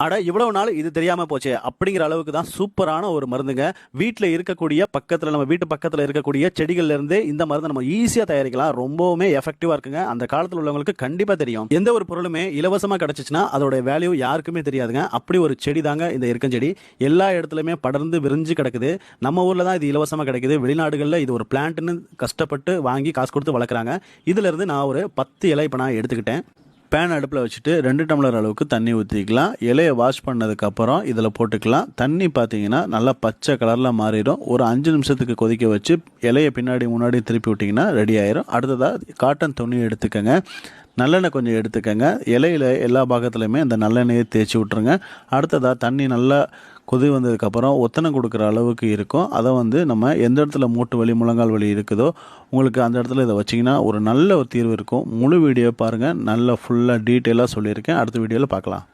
அட இவ்வளவு நாள் இது தெரியாம போச்சே அப்படிங்கிற அளவுக்கு தான் சூப்பரான ஒரு மருந்துங்க. வீட்டில் இருக்கக்கூடிய பக்கத்தில் நம்ம வீட்டு பக்கத்தில் இருக்கக்கூடிய செடிகள்ல இருந்தே இந்த மருந்து நம்ம ஈஸியாக தயாரிக்கலாம். ரொம்பவுமே எஃபெக்டிவா இருக்குங்க. அந்த காலத்தில் உள்ளவங்களுக்கு கண்டிப்பா தெரியும். எந்த ஒரு பொருளுமே இலவசமா கிடைச்சிச்சுன்னா அதோட வேல்யூ யாருக்குமே தெரியாதுங்க. அப்படி ஒரு செடி தாங்க இந்த எருக்கஞ்செடி. எல்லா இடத்துலையுமே படர்ந்து விரிஞ்சு கிடக்குது. நம்ம ஊர்ல தான் இது இலவசமா கிடைக்குது. வெளிநாடுகளில் இது ஒரு பிளான்ட்னு கஷ்டப்பட்டு வாங்கி காசு கொடுத்து வளர்க்குறாங்க. இதுல இருந்து நான் ஒரு 10 இலை இப்போ நான் எடுத்துக்கிட்டேன். பேன் அடுப்பில் வச்சுட்டு 2 டம்ளர் அளவுக்கு தண்ணி ஊற்றிக்கலாம். இலையை வாஷ் பண்ணதுக்கப்புறம் இதில் போட்டுக்கலாம். தண்ணி பார்த்தீங்கன்னா நல்லா பச்சை கலரில் மாறிடும். ஒரு 5 நிமிஷத்துக்கு கொதிக்க வச்சு இலையை பின்னாடி முன்னாடி திருப்பி விட்டிங்கன்னா ரெடி ஆயிரும். அடுத்ததாக காட்டன் துணி எடுத்துக்கோங்க. நல்லெண்ணெய் கொஞ்சம் எடுத்துக்கோங்க. இலையில் எல்லா பாகத்துலையுமே அந்த நல்லெண்ணெயை தேய்ச்சி விட்ருங்க. அடுத்ததாக தண்ணி நல்லா கொதி வந்ததுக்கப்புறம் ஒத்தனை கொடுக்குற அளவுக்கு இருக்கும். அதை நம்ம எந்த இடத்துல மூட்டு வலி முழங்கால் வலி இருக்குதோ உங்களுக்கு அந்த இடத்துல இதை வச்சிங்கன்னா ஒரு நல்ல ஒரு தீர்வு இருக்கும். முழு வீடியோ பாருங்கள். நல்லா ஃபுல்லாக டீட்டெயிலாக சொல்லியிருக்கேன். அடுத்த வீடியோவில் பார்க்கலாம்.